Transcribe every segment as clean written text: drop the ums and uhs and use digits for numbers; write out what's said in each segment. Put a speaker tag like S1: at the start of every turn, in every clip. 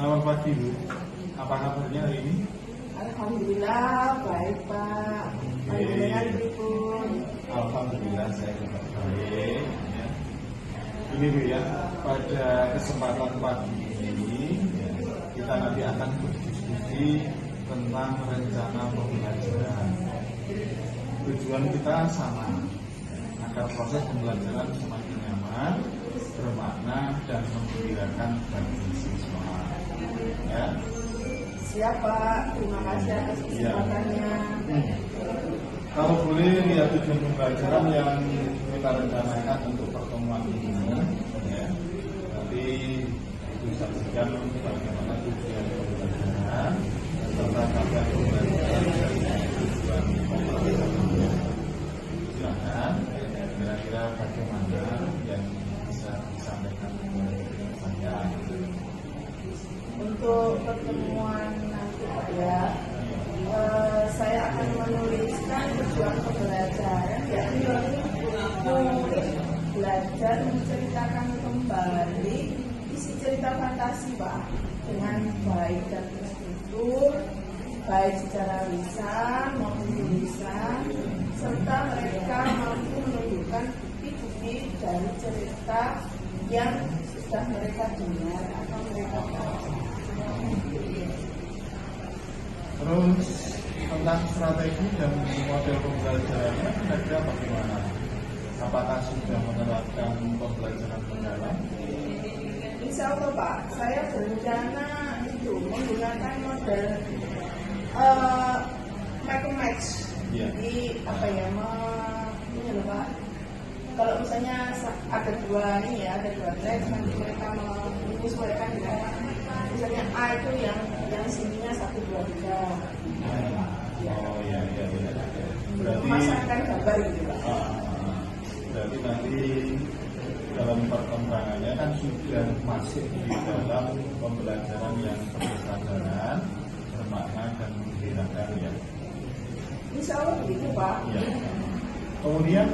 S1: Selamat pagi Bu, apa kabarnya hari ini?
S2: Alhamdulillah baik Pak. Panjenengan pripun?
S1: Alhamdulillah saya juga baik. Ya. Ini Bu ya, pada kesempatan pagi ini kita nanti akan berdiskusi tentang rencana pembelajaran. Tujuan kita sama, agar proses pembelajaran semakin nyaman, bermakna dan menggembirakan bagi siswa. Ya.
S2: Siapa? Terima kasih atas kesempatannya.
S1: Kalau boleh lihat tujuan pembelajaran yang kita rencanakan untuk pertemuan ini, ya. Nanti disaksikan bagaimana tujuan pembelajaran serta kabar pembelajaran dan tujuan pembelajaran. Silakan, kira-kira bagaimana yang bisa disampaikan kepada saya.
S2: Untuk pertemuan nanti Pak ya, saya akan menuliskan tujuan pembelajaran, yakni menulis belajar menceritakan kembali isi cerita fantasi Pak dengan baik dan terstruktur, baik secara lisan maupun tulisan, serta mereka mampu menunjukkan bukti-bukti dari cerita yang sudah mereka dengar atau mereka baca.
S1: Terus tentang strategi dan model pembelajarannya kira-kira bagaimana? Apakah sudah menerapkan pembelajaran mendalam?
S2: Insya Allah Pak, saya berencana itu menggunakan model match. Jadi apa ya, ini loh Pak. Kalau misalnya ada dua track, nanti mereka menyesuaikan dengan misalnya A itu yang sininya 1, 2, 3.
S1: Oh iya. Berarti
S2: Memasangkan gambar gitu Pak.
S1: Berarti nanti dalam perkembangannya kan sudah masuk di dalam pembelajaran yang berkesadaran, bermakna dan menggembirakan ya.
S2: Insya Allah begitu Pak.
S1: Ya. Kemudian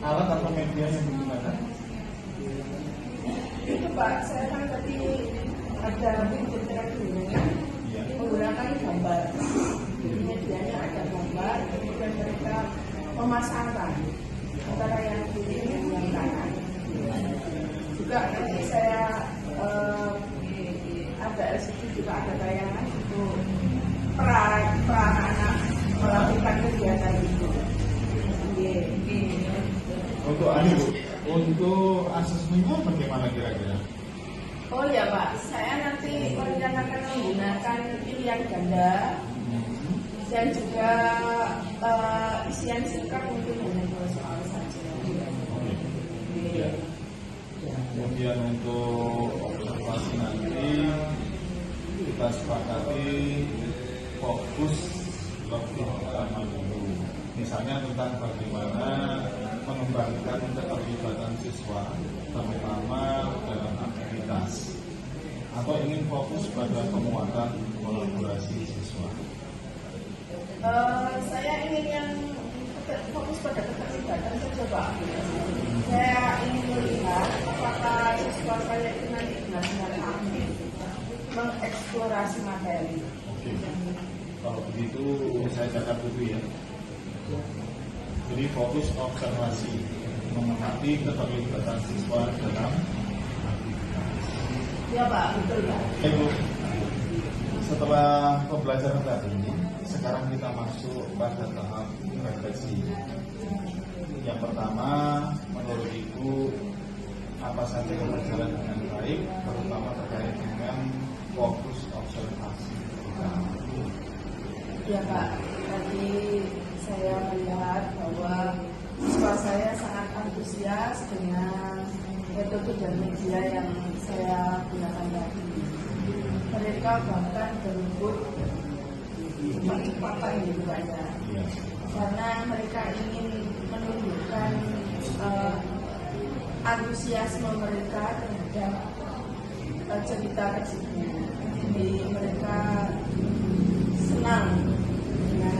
S1: alat atau media yang digunakan?
S2: Itu Pak, saya kan tadi ada bicara menggunakan gambar. Jadi medianya ada gambar, kemudian mereka memasangkan antara yang kiri dan yang kanan. Juga nanti saya ada LCD, juga ada tayangan untuk peran anak melakukan kegiatan itu.
S1: Untuk asesmennya bagaimana kira-kira?
S2: Oh ya Pak, saya nanti merencanakan menggunakan pilihan ganda dan juga isian singkat mungkin hanya 2 soal saja.
S1: Ya. Kemudian untuk observasi nanti kita sepakati fokus lebih utama dulu. Misalnya tentang bagaimana mengembangkan keterlibatan siswa, terutama dalam aktivitas, atau ingin fokus pada penguatan kolaborasi siswa.
S2: Saya ingin yang fokus pada keterlibatan saja Pak. Saya ingin melihat apakah siswa saya itu nanti benar-benar aktif mengeksplorasi materi.
S1: Oke. Kalau begitu saya catat dulu ya. Jadi fokus observasi, mengamati keterlibatan siswa dalam aktivitas.
S2: Ya Pak, betul Pak.
S1: Ibu, setelah pembelajaran tadi, sekarang kita masuk pada tahap refleksi. Yang pertama, menurut Ibu, apa saja yang berjalan dengan baik, terutama terkait dengan fokus observasi.
S2: Ya Pak, tadi saya melihat bahwa siswa saya sangat antusias dengan metode dan media yang saya gunakan tadi. Mereka bahkan berebut percepatan gitu Pak ya. Karena mereka ingin menunjukkan antusiasme mereka terhadap cerita tersebut. Jadi mereka senang dengan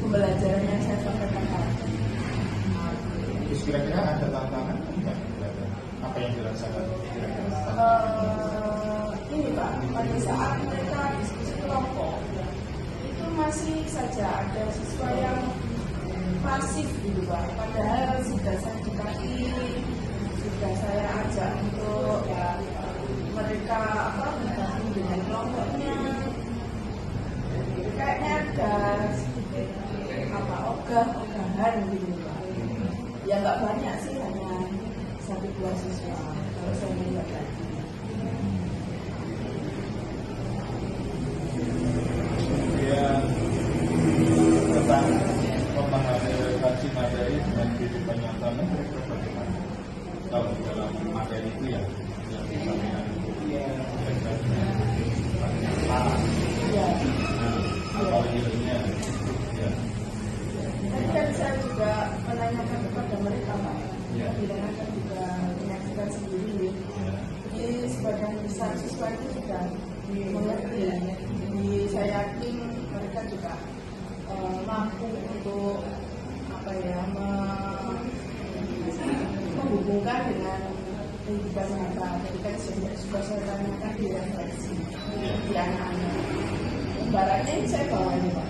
S2: pembelajaran yang saya sampaikan tadi.
S1: Terus kira-kira ada tantangan apa yang dirasakan kira-kira?
S2: Ini Pak, pada saat mereka diskusi kelompok itu masih saja ada siswa yang pasif gitu Pak. Padahal sudah saya dekati, sudah saya ajak untuk ya mereka bergabung dengan kelompoknya. Kayaknya ada sedikit ogah-ogahan gitu Pak. Ya nggak banyak sih, hanya 1-2 siswa kalau saya melihat lagi.
S1: Kemudian tentang pemahaman relasi materi dengan kehidupan nyata mereka bagaimana? Kalau dalam materi itu ya yang misalnya apa ilmunya ya.
S2: Tadi kan saya juga menanyakan kepada mereka Pak. Bilang akan juga menyaksikan sendiri. Jadi sebagian besar siswa itu sudah mengerti. Jadi saya yakin mereka juga mampu untuk menghubungkan dengan kehidupan nyata. Jadi kan sudah saya tanyakan di refleksi di anak-anak. Ibaratnya ini saya bawa ini Pak.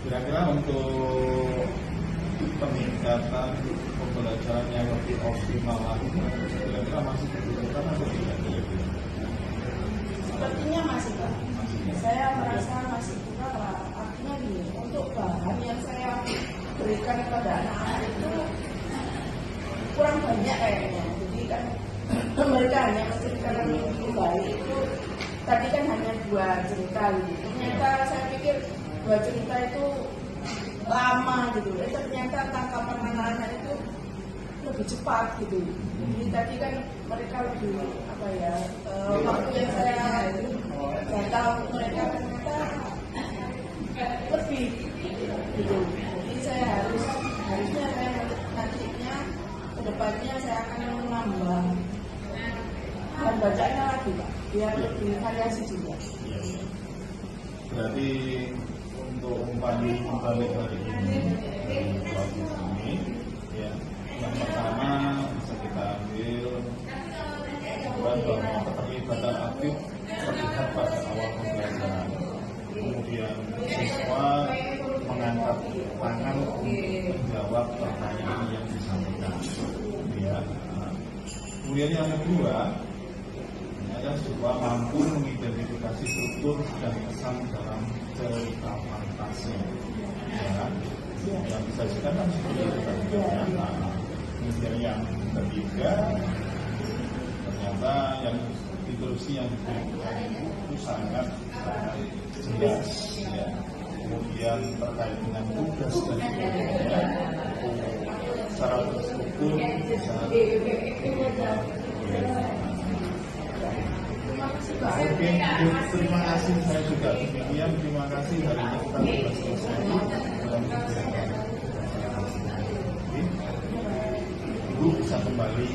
S1: Kira-kira untuk peningkatan pembelajaran yang lebih optimal lagi, kira-kira masih dibutuhkan atau tidak?
S2: Sepertinya masih Pak. Saya merasa masih kurang. Artinya gini, untuk bahan yang saya berikan kepada anak-anak itu kurang banyak kayaknya. Jadi kan mereka hanya menceritakan mimpi baik itu. Tadi kan hanya 2 cerita gitu. Ternyata saya pikir 2 cerita itu lama gitu. Ternyata tangkapan anak-anak itu lebih cepat gitu. Jadi tadi kan mereka lebih waktu yang saya tahu mereka ternyata lebih gitu. Jadi saya harusnya saya nantinya kedepannya saya akan menambah dan bacanya lagi Pak, biar lebih variasi juga.
S1: Berarti untuk umpan balik hari ini dari kelompok ini ya, yang pertama bisa kita ambil bahwa keterlibatan aktif terlihat pada awal pembelajaran. Kemudian siswa mengangkat tangan untuk menjawab pertanyaan yang disampaikan. Ya. Kemudian yang kedua, adalah siswa mampu mengidentifikasi struktur dan kesan dalam cerita fantasi. Ya. Yang disajikan kan seperti itu tadi. Kemudian yang ketiga, ternyata yang instruksi yang diberikan itu sangat jelas ya. Kemudian terkait dengan tugas dan sebagainya secara terstruktur Oke, terima kasih. Saya juga demikian. Terima kasih hari ini kita sudah selesai dalam Ibu bisa kembali